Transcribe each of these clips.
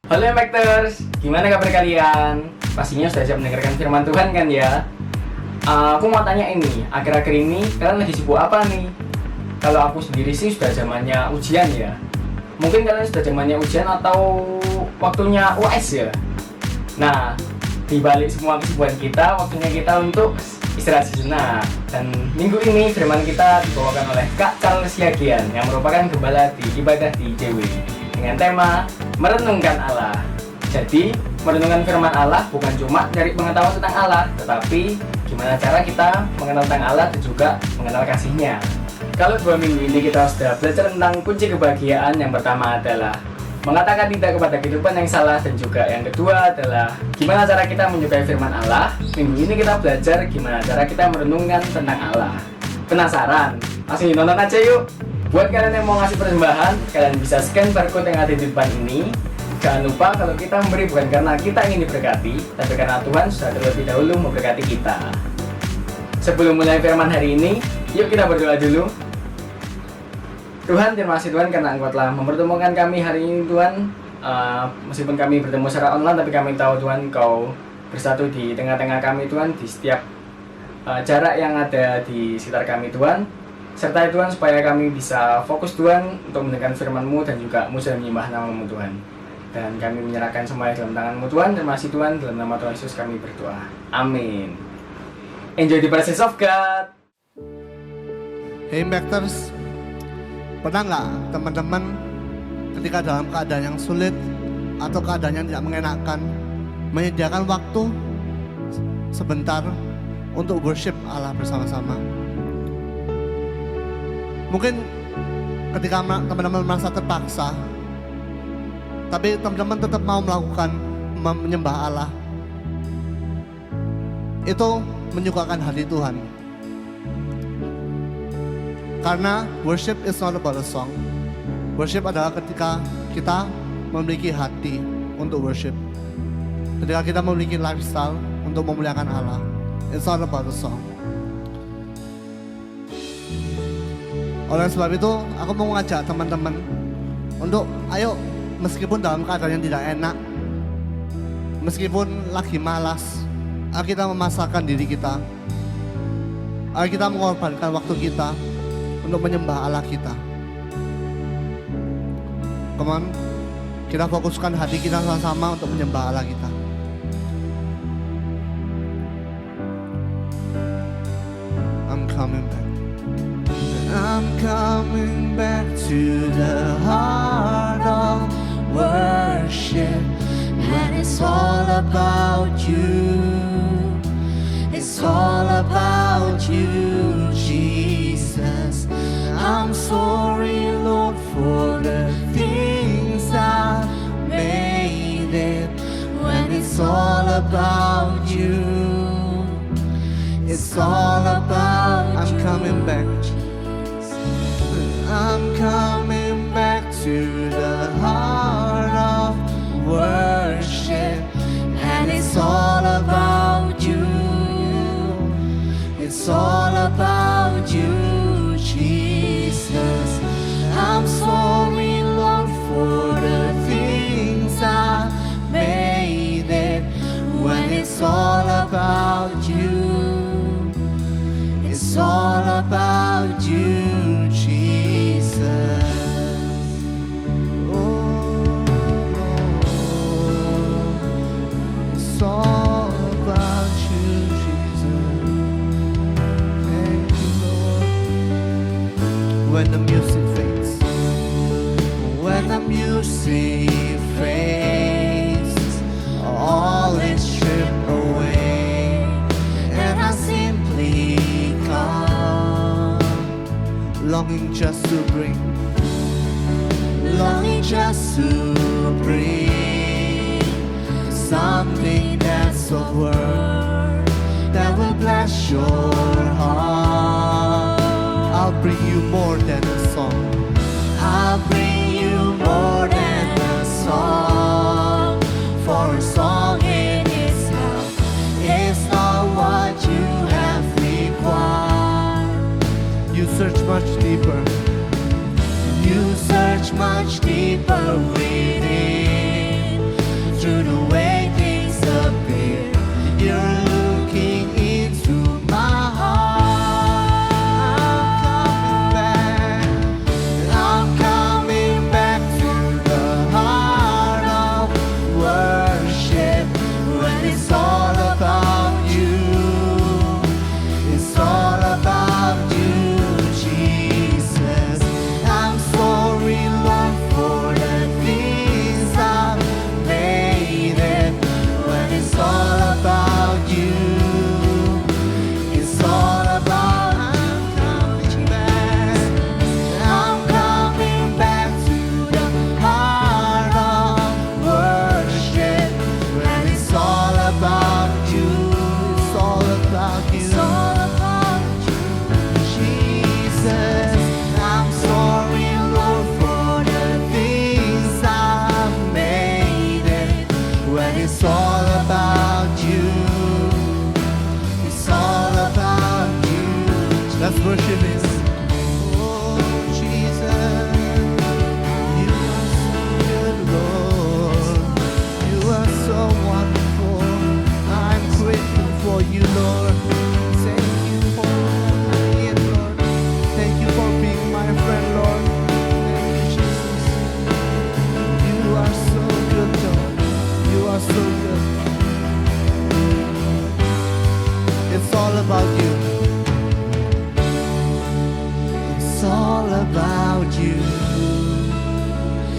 Halo Impactors, gimana kabar kalian? Pastinya sudah siap mendengarkan firman Tuhan kan ya? Aku mau tanya ini, akhir-akhir ini kalian lagi sibuk apa nih? Kalau aku sendiri sih sudah zamannya ujian ya. Mungkin kalian sudah zamannya ujian atau waktunya UAS ya? Nah, di balik semua kesibukan kita, waktunya kita untuk istirahat sejenak. Dan minggu ini firman kita dibawakan oleh Kak Charles Yagian yang merupakan gembala di ibadah di JW dengan tema merenungkan Allah. Jadi, merenungkan firman Allah bukan cuma cari pengetahuan tentang Allah, tetapi gimana cara kita mengenal tentang Allah dan juga mengenal kasih-Nya. Kalau 2 minggu ini kita sudah belajar tentang kunci kebahagiaan, yang pertama adalah mengatakan tidak kepada kehidupan yang salah, dan juga yang kedua adalah gimana cara kita menyukai firman Allah. Minggu ini kita belajar gimana cara kita merenungkan tentang Allah. Penasaran? Langsung nonton aja yuk! Buat kalian yang mau ngasih persembahan, kalian bisa scan barcode yang ada di depan ini. Jangan lupa kalau kita memberi bukan karena kita ingin diberkati, tapi karena Tuhan sudah terlebih dahulu memberkati kita. Sebelum mulai firman hari ini, yuk kita berdoa dulu. Tuhan, terima kasih Tuhan karena Engkau telah mempertemukan kami hari ini Tuhan. Meskipun kami bertemu secara online, tapi kami tahu Tuhan Engkau bersatu di tengah-tengah kami Tuhan, di setiap jarak yang ada di sekitar kami Tuhan. Sertai Tuhan supaya kami bisa fokus Tuhan untuk mendengarkan firman-Mu dan juga mudah menyembah nama-Mu Tuhan. Dan kami menyerahkan semuanya dalam tangan-Mu Tuhan. Terima kasih Tuhan, dalam nama Tuhan Yesus kami berdoa. Amin. Enjoy the presence of God. Hey Impactors, pernah nggak teman-teman ketika dalam keadaan yang sulit atau keadaan yang tidak mengenakan, menyediakan waktu sebentar untuk worship Allah bersama-sama? Mungkin ketika teman-teman merasa terpaksa, tapi teman-teman tetap mau melakukan menyembah Allah, itu menyukakan hati Tuhan. Karena worship is not about a song. Worship adalah ketika kita memiliki hati untuk worship. Ketika kita memiliki lifestyle untuk memuliakan Allah. It's not about a song. Oleh sebab itu, aku mau mengajak teman-teman untuk ayo, meskipun dalam keadaan yang tidak enak, meskipun lagi malas, ayo kita memasakkan diri kita. Ayo kita mengorbankan waktu kita untuk menyembah Allah kita. Come on, kita fokuskan hati kita sama-sama untuk menyembah Allah kita. I'm coming back. I'm coming back to the heart of worship, and it's all about you. It's all about you, Jesus. I'm sorry, Lord, for the things I made it. When it's all about you, it's all about you. I'm coming back. I'm coming back to the heart of worship, and it's all about you. It's all about you, Jesus. I'm sorry, Lord, for the things I made it. When it's all about you, it's all about you, Jesus. It's all about you, Jesus. Thank you, Lord. When the music fades, when the music fades, all is stripped away, and I simply come, longing just to bring something that's of worth, that will bless your heart. I'll bring you more than a song. I'll bring you more than a song. For a song in itself is not what you have required. You search much deeper. You search much deeper within. through the way things appear. You're looking into my heart. I'm coming back to the heart of worship when it's all about you. It's all about you, Jesus. I'm sorry, Lord, for the things I've made it. When it's all about you, it's all about I'm coming back. I'm coming back to the heart of worship. When it's all about you, it's all about you. It's all about you, Jesus. I'm sorry, Lord, for the things I've made it. When it's all about you, it's all about you. Let's worship Him. Oh, Jesus, you are so good, Lord. You are so wonderful. I'm grateful for you, Lord. Thank you for being, Lord. Thank you for being my friend, Lord. Thank you, Jesus. You are so good, Lord. You are so good. It's all about you. It's all about you.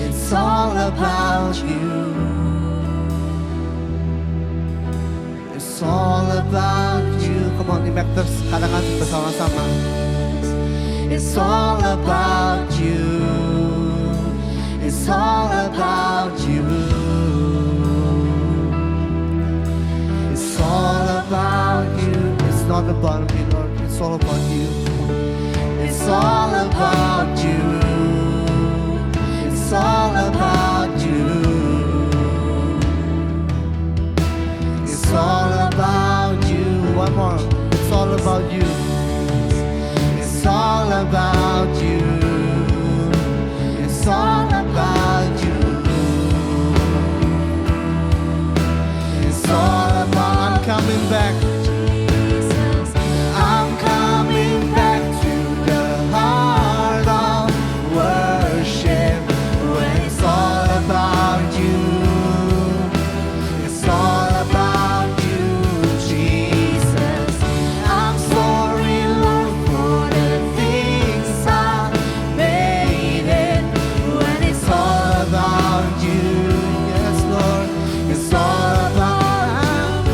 It's all about you. It's all about you. Come on, Impactors, katakan bersama-sama. It's all about you. It's all about you. It's all about you. It's not about me, Lord. It's all about you. It's all about you. It's all about you. It's all about you. One more. It's all about you. It's all about you. It's all about you. It's all about I'm coming back. I'm coming back to the heart of worship when it's all about you. It's all about you, Jesus. I'm sorry, Lord, for the things I made it when it's all about you. Yes, Lord, it's all about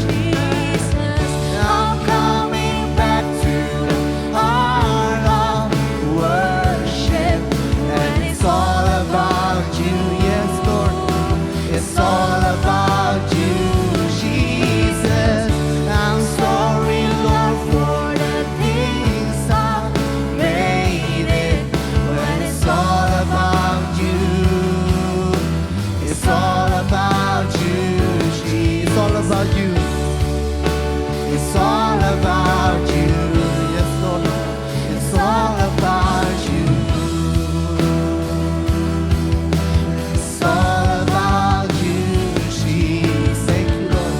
Jesus. I'm coming back to the heart of worship, and it's all about you. Yes, Lord, it's all about you, Jesus. I'm sorry, Lord, for the things I made it when it's all about you. It's all about you, Jesus. It's all about you. It's all about you. Yes, Lord. It's all about you. It's all about you, Jesus. Thank you, Lord.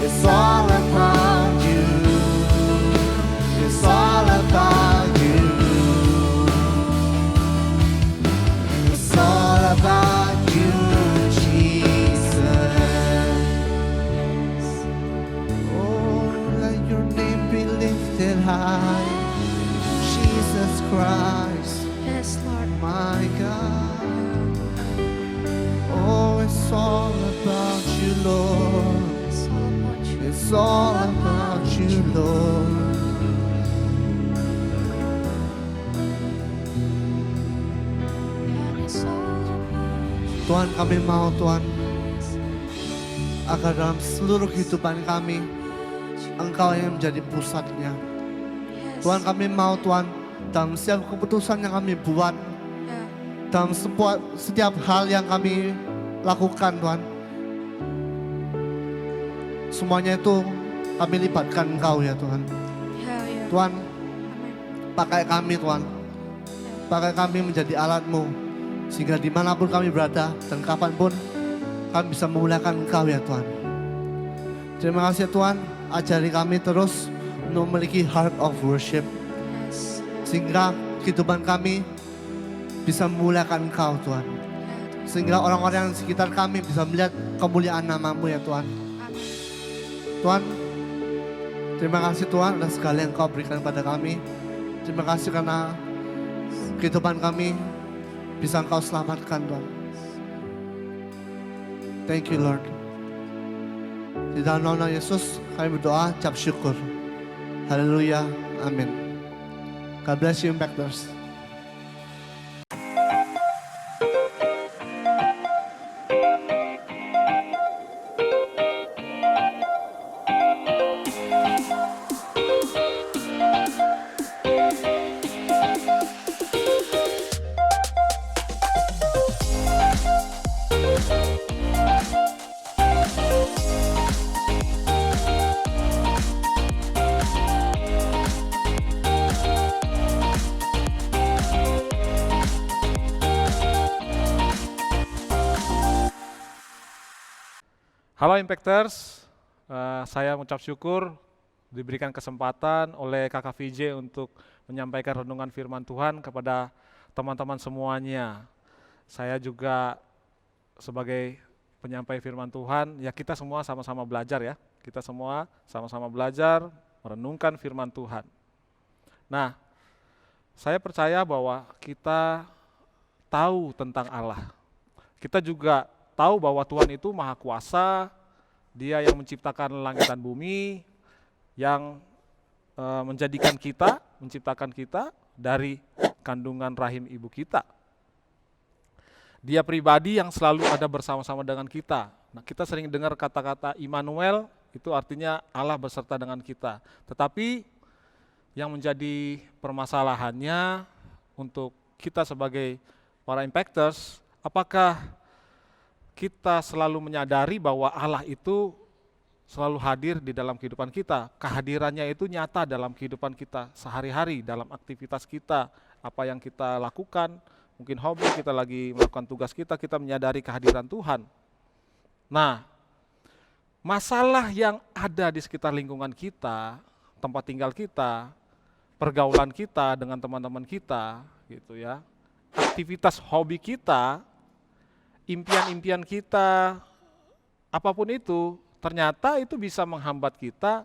It's all about you. It's all about you. It's all about you, Jesus. Oh, let your name be lifted high, Jesus Christ, Yes, Lord. my God. Oh, it's all about you, Lord. It's all about you. It's all about you, Lord. And it's all about you. Tuhan, kami mau, Tuhan, agar dalam seluruh kehidupan kami, Engkau yang menjadi pusatnya. Yes. Tuhan, kami mau, Tuhan, dalam setiap keputusan yang kami buat, Yeah. dalam setiap hal yang kami lakukan, Tuhan, semuanya itu kami libatkan Engkau ya Tuhan. Yeah, yeah. Tuhan, Amen. pakai kami Tuhan, pakai kami menjadi alat-Mu, sehingga dimanapun kami berada dan kapanpun kami bisa memuliakan Engkau ya Tuhan. Terima kasih ya Tuhan, ajari kami terus untuk memiliki heart of worship. Yes. Sehingga kehidupan kami bisa memuliakan Engkau Tuhan. Ya Tuhan. Sehingga orang-orang yang sekitar kami bisa melihat kemuliaan nama-Mu ya Tuhan. Amin. Tuhan, terima kasih Tuhan atas segala yang Kau berikan pada kami. Terima kasih karena kehidupan kami bisa Engkau selamatkan Tuhan. Thank you Lord. Di dalam nama Yesus kami berdoa, ucap syukur. Haleluya, amin. God bless you Impactors. Halo Impactors, saya mengucap syukur diberikan kesempatan oleh Kakak VJ untuk menyampaikan renungan firman Tuhan kepada teman-teman semuanya. Saya juga sebagai penyampai firman Tuhan, ya kita semua sama-sama belajar ya. Kita semua sama-sama belajar merenungkan firman Tuhan. Nah, saya percaya bahwa kita tahu tentang Allah. Kita juga tahu bahwa Tuhan itu maha kuasa, Dia yang menciptakan langit dan bumi, yang menciptakan kita dari kandungan rahim ibu kita. Dia pribadi yang selalu ada bersama-sama dengan kita. Nah, kita sering dengar kata-kata Immanuel, itu artinya Allah beserta dengan kita. Tetapi yang menjadi permasalahannya untuk kita sebagai para Impactors, apakah kita selalu menyadari bahwa Allah itu selalu hadir di dalam kehidupan kita. Kehadirannya itu nyata dalam kehidupan kita sehari-hari, dalam aktivitas kita, apa yang kita lakukan, mungkin hobi, kita lagi melakukan tugas kita menyadari kehadiran Tuhan. Nah, masalah yang ada di sekitar lingkungan kita, tempat tinggal kita, pergaulan kita dengan teman-teman kita, gitu ya, aktivitas hobi kita, impian-impian kita, apapun itu, ternyata itu bisa menghambat kita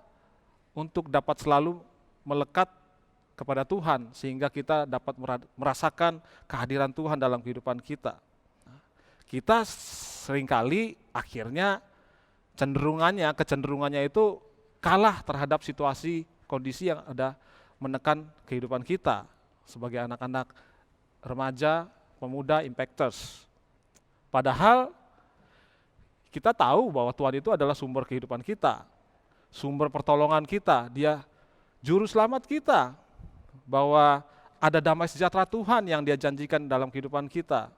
untuk dapat selalu melekat kepada Tuhan, sehingga kita dapat merasakan kehadiran Tuhan dalam kehidupan kita. Kita seringkali akhirnya kecenderungannya itu kalah terhadap situasi, kondisi yang ada menekan kehidupan kita sebagai anak-anak remaja, pemuda, Impactors. Padahal kita tahu bahwa Tuhan itu adalah sumber kehidupan kita, sumber pertolongan kita, Dia juru selamat kita, bahwa ada damai sejahtera Tuhan yang Dia janjikan dalam kehidupan kita.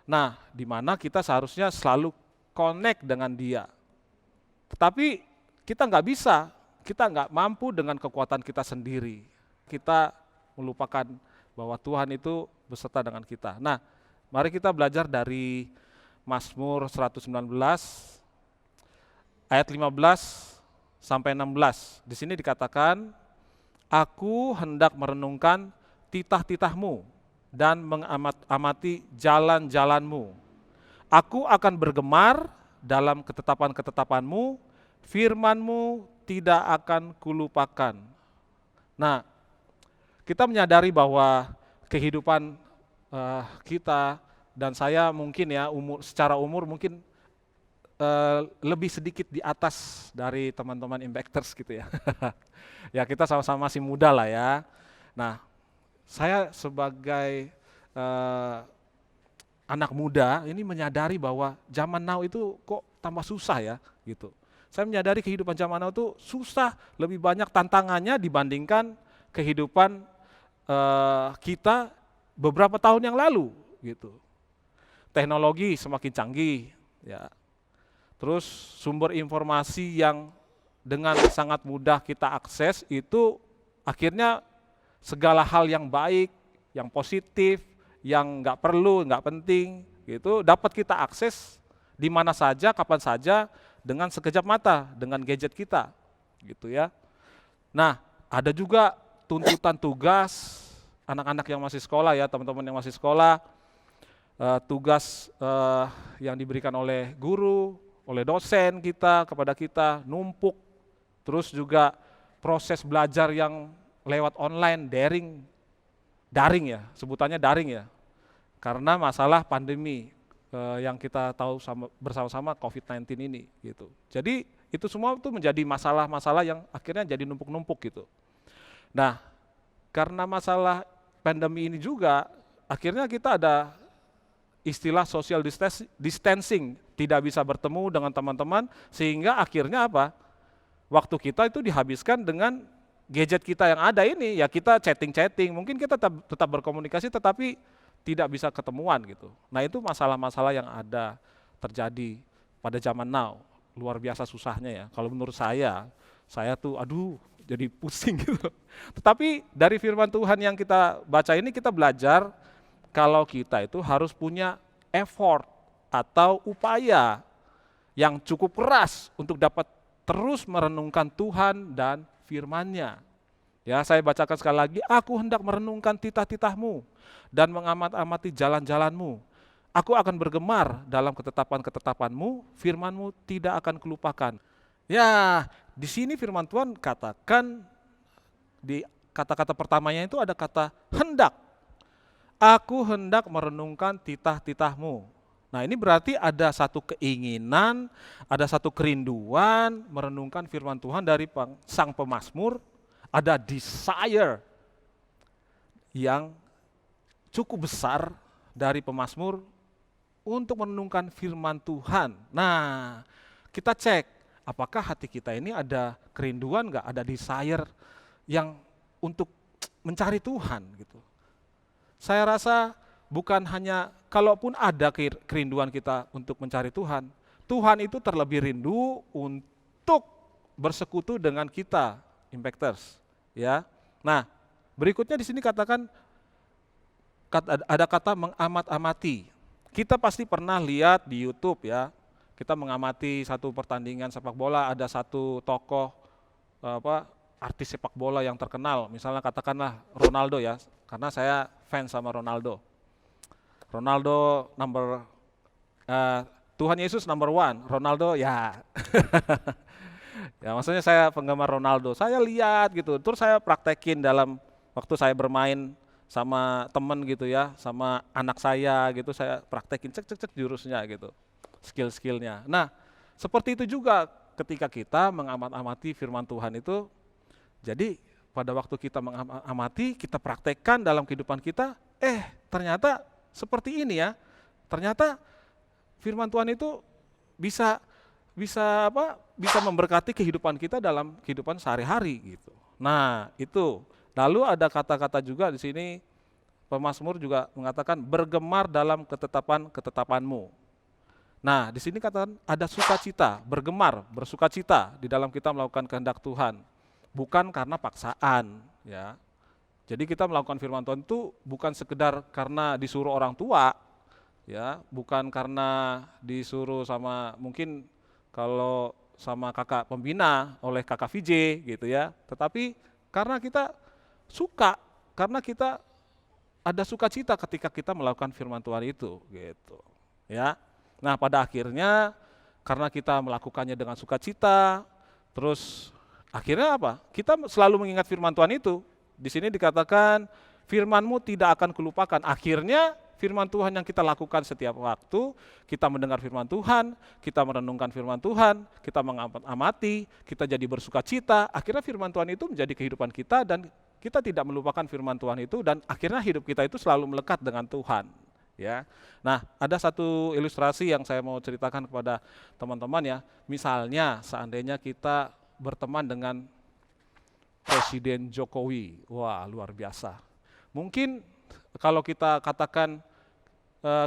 Nah, di mana kita seharusnya selalu connect dengan Dia. Tetapi kita nggak mampu dengan kekuatan kita sendiri. Kita melupakan bahwa Tuhan itu beserta dengan kita. Nah, mari kita belajar dari Mazmur 119 ayat 15 sampai 16. Di sini dikatakan, aku hendak merenungkan titah-titahmu dan mengamati jalan-jalanmu. Aku akan bergemar dalam ketetapan-ketetapanmu, firmanmu tidak akan kulupakan. Nah, kita menyadari bahwa kehidupan kita dan saya mungkin ya secara umur mungkin lebih sedikit di atas dari teman-teman Impactors gitu ya. Ya kita sama-sama masih muda lah ya. Nah, saya sebagai anak muda ini menyadari bahwa zaman now itu kok tambah susah ya gitu. Saya menyadari kehidupan zaman now itu susah, lebih banyak tantangannya dibandingkan kehidupan kita beberapa tahun yang lalu gitu. Teknologi semakin canggih, ya. Terus sumber informasi yang dengan sangat mudah kita akses itu akhirnya segala hal yang baik, yang positif, yang nggak perlu, nggak penting, gitu dapat kita akses di mana saja, kapan saja, dengan sekejap mata, dengan gadget kita, gitu ya. Nah, ada juga tuntutan tugas anak-anak yang masih sekolah ya, teman-teman yang masih sekolah, tugas yang diberikan oleh guru, oleh dosen kita kepada kita numpuk, terus juga proses belajar yang lewat online, daring ya, sebutannya daring ya, karena masalah pandemi yang kita tahu bersama-sama COVID-19 ini gitu. Jadi itu semua itu menjadi masalah-masalah yang akhirnya jadi numpuk-numpuk gitu. Nah, karena masalah pandemi ini juga akhirnya kita ada istilah social distancing, tidak bisa bertemu dengan teman-teman, sehingga akhirnya apa? Waktu kita itu dihabiskan dengan gadget kita yang ada ini, ya kita chatting-chatting, mungkin kita tetap berkomunikasi tetapi tidak bisa ketemuan gitu. Nah, itu masalah-masalah yang ada terjadi pada zaman now, luar biasa susahnya ya. Kalau menurut saya tuh aduh jadi pusing gitu. Tetapi dari firman Tuhan yang kita baca ini kita belajar kalau kita itu harus punya effort atau upaya yang cukup keras untuk dapat terus merenungkan Tuhan dan firman-Nya. Ya, saya bacakan sekali lagi, aku hendak merenungkan titah-titahmu dan mengamat-amati jalan-jalanmu. Aku akan bergemar dalam ketetapan-ketetapanmu, firman-Mu tidak akan kelupakan. Ya, di sini firman Tuhan katakan, di kata-kata pertamanya itu ada kata hendak. Aku hendak merenungkan titah-titahmu. Nah, ini berarti ada satu keinginan, ada satu kerinduan merenungkan firman Tuhan dari sang pemazmur, ada desire yang cukup besar dari pemazmur untuk merenungkan firman Tuhan. Nah, kita cek apakah hati kita ini ada kerinduan nggak, ada desire yang untuk mencari Tuhan gitu. Saya rasa bukan hanya, kalaupun ada kerinduan kita untuk mencari Tuhan, Tuhan itu terlebih rindu untuk bersekutu dengan kita, Impacters. Ya. Nah, berikutnya di sini katakan ada kata mengamat-amati. Kita pasti pernah lihat di YouTube ya, kita mengamati satu pertandingan sepak bola, ada satu tokoh artis sepak bola yang terkenal, misalnya katakanlah Ronaldo ya, karena saya fans sama Ronaldo. Ronaldo Tuhan Yesus number one, Ronaldo ya. Ya, maksudnya saya penggemar Ronaldo, saya lihat gitu, terus saya praktekin dalam waktu saya bermain sama temen gitu ya, sama anak saya gitu, saya praktekin cek jurusnya gitu, skill-skillnya. Nah, seperti itu juga ketika kita mengamati firman Tuhan itu, jadi pada waktu kita mengamati, kita praktekkan dalam kehidupan kita, ternyata seperti ini ya, ternyata firman Tuhan itu bisa memberkati kehidupan kita dalam kehidupan sehari-hari gitu. Nah, itu. Lalu ada kata-kata juga di sini, pemazmur juga mengatakan bergemar dalam ketetapan-ketetapanmu. Nah, di sini katakan ada sukacita, bergemar, bersukacita di dalam kita melakukan kehendak Tuhan. Bukan karena paksaan, ya. Jadi kita melakukan firman Tuhan itu bukan sekedar karena disuruh orang tua, ya, bukan karena disuruh sama mungkin kalau sama kakak pembina oleh kakak VJ gitu ya, tetapi karena kita suka, karena kita ada sukacita ketika kita melakukan firman Tuhan itu gitu ya. Nah, pada akhirnya karena kita melakukannya dengan sukacita, terus akhirnya apa? Kita selalu mengingat firman Tuhan itu. Di sini dikatakan firman-Mu tidak akan kulupakan. Akhirnya firman Tuhan yang kita lakukan setiap waktu, kita mendengar firman Tuhan, kita merenungkan firman Tuhan, kita mengamati, kita jadi bersukacita, akhirnya firman Tuhan itu menjadi kehidupan kita dan kita tidak melupakan firman Tuhan itu dan akhirnya hidup kita itu selalu melekat dengan Tuhan. Ya. Nah, ada satu ilustrasi yang saya mau ceritakan kepada teman-teman ya. Misalnya seandainya kita berteman dengan Presiden Jokowi, wah luar biasa. Mungkin kalau kita katakan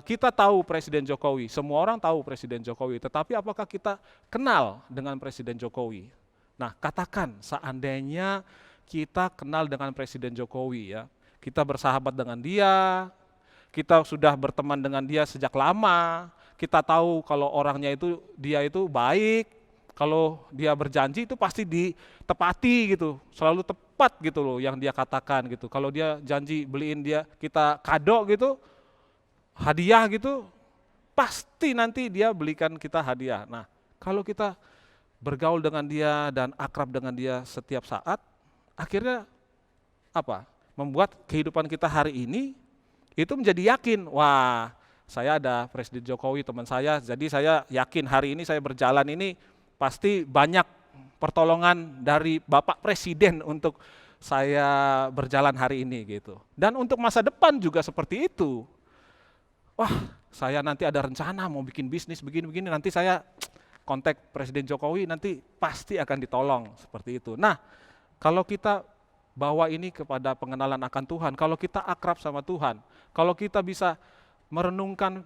kita tahu Presiden Jokowi, semua orang tahu Presiden Jokowi, tetapi apakah kita kenal dengan Presiden Jokowi? Nah, katakan seandainya kita kenal dengan Presiden Jokowi ya, kita bersahabat dengan dia, kita sudah berteman dengan dia sejak lama, kita tahu kalau orangnya itu dia itu baik, kalau dia berjanji itu pasti ditepati gitu, selalu tepat gitu loh yang dia katakan gitu. Kalau dia janji beliin kita kado gitu, hadiah gitu, pasti nanti dia belikan kita hadiah. Nah, kalau kita bergaul dengan dia dan akrab dengan dia setiap saat, akhirnya apa? Membuat kehidupan kita hari ini itu menjadi yakin, wah saya ada Presiden Jokowi teman saya, jadi saya yakin hari ini saya berjalan ini pasti banyak pertolongan dari Bapak Presiden untuk saya berjalan hari ini gitu. Dan untuk masa depan juga seperti itu. Wah, saya nanti ada rencana mau bikin bisnis begini-begini, nanti saya kontak Presiden Jokowi nanti pasti akan ditolong seperti itu. Nah, kalau kita bawa ini kepada pengenalan akan Tuhan, kalau kita akrab sama Tuhan, kalau kita bisa merenungkan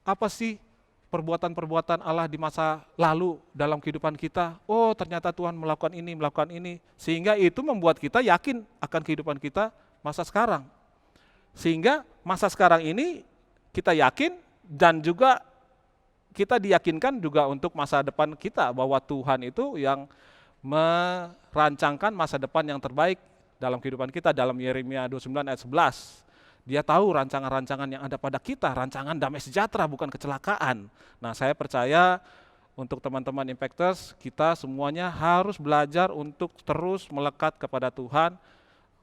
apa sih perbuatan-perbuatan Allah di masa lalu dalam kehidupan kita, oh ternyata Tuhan melakukan ini, sehingga itu membuat kita yakin akan kehidupan kita masa sekarang. Sehingga masa sekarang ini kita yakin dan juga kita diyakinkan juga untuk masa depan kita, bahwa Tuhan itu yang merancangkan masa depan yang terbaik dalam kehidupan kita. Dalam Yeremia 29 ayat 11, dia tahu rancangan-rancangan yang ada pada kita, rancangan damai sejahtera bukan kecelakaan. Nah, saya percaya untuk teman-teman Impactors, kita semuanya harus belajar untuk terus melekat kepada Tuhan,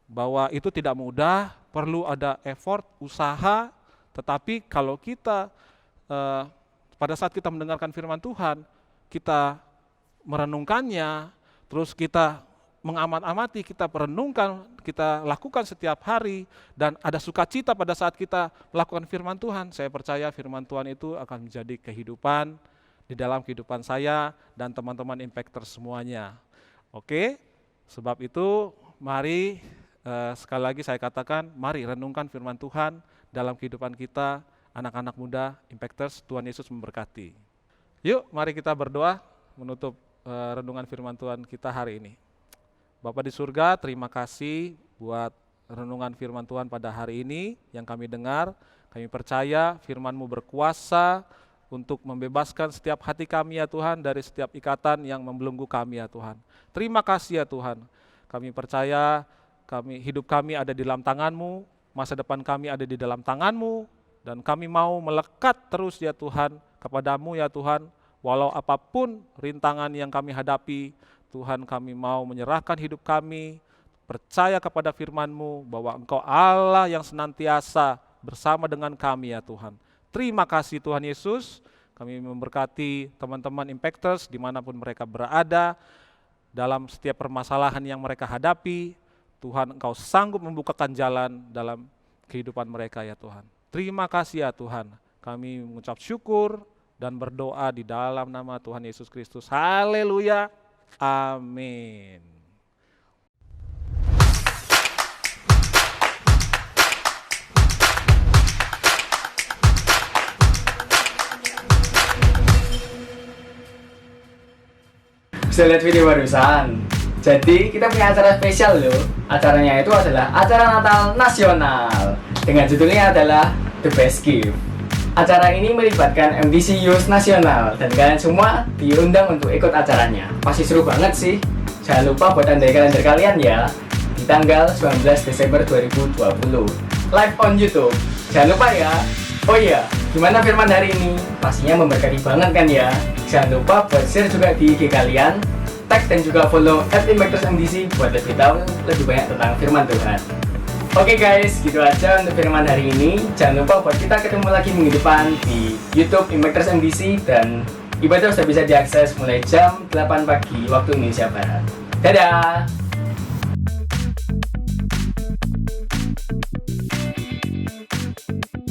bahwa itu tidak mudah, perlu ada effort, usaha, tetapi kalau kita pada saat kita mendengarkan firman Tuhan, kita merenungkannya, terus kita mengamat-amati, kita perenungkan, kita lakukan setiap hari, dan ada sukacita pada saat kita melakukan firman Tuhan. Saya percaya firman Tuhan itu akan menjadi kehidupan di dalam kehidupan saya dan teman-teman Impactors semuanya. Oke, sebab itu mari sekali lagi saya katakan, mari renungkan firman Tuhan dalam kehidupan kita, anak-anak muda Impactors. Tuhan Yesus memberkati. Yuk, mari kita berdoa menutup renungan firman Tuhan kita hari ini. Bapa di surga, terima kasih buat renungan firman Tuhan pada hari ini yang kami dengar. Kami percaya firman-Mu berkuasa untuk membebaskan setiap hati kami ya Tuhan dari setiap ikatan yang membelenggu kami ya Tuhan. Terima kasih ya Tuhan. Kami percaya hidup kami ada di dalam tangan-Mu, masa depan kami ada di dalam tangan-Mu, dan kami mau melekat terus ya Tuhan kepada-Mu ya Tuhan. Walau apapun rintangan yang kami hadapi, Tuhan, kami mau menyerahkan hidup kami, percaya kepada firman-Mu bahwa Engkau Allah yang senantiasa bersama dengan kami ya Tuhan. Terima kasih Tuhan Yesus, kami memberkati teman-teman Impactors dimanapun mereka berada, dalam setiap permasalahan yang mereka hadapi. Tuhan, Engkau sanggup membukakan jalan dalam kehidupan mereka ya Tuhan. Terima kasih ya Tuhan, kami mengucap syukur dan berdoa di dalam nama Tuhan Yesus Kristus. Haleluya. Amin. Bisa lihat video barusan. Jadi kita punya acara spesial loh. Acaranya itu adalah acara Natal Nasional dengan judulnya adalah The Best Gift. Acara ini melibatkan MDC Youth Nasional dan kalian semua diundang untuk ikut acaranya. Pasti seru banget sih. Jangan lupa buat tandai kalender kalian ya. Di tanggal 19 Desember 2020. Live on YouTube. Jangan lupa ya. Oh iya, gimana firman hari ini? Pastinya memberkati banget kan ya. Jangan lupa buat share juga di IG kalian, tag dan juga follow @impactorsmdc buat lebih tahu lebih banyak tentang firman Tuhan. Oke guys, gitu aja untuk firman hari ini. Jangan lupa buat kita ketemu lagi minggu depan di YouTube Impactors MDC, dan ibadah sudah bisa diakses mulai jam 8 pagi waktu Indonesia Barat. Dadah!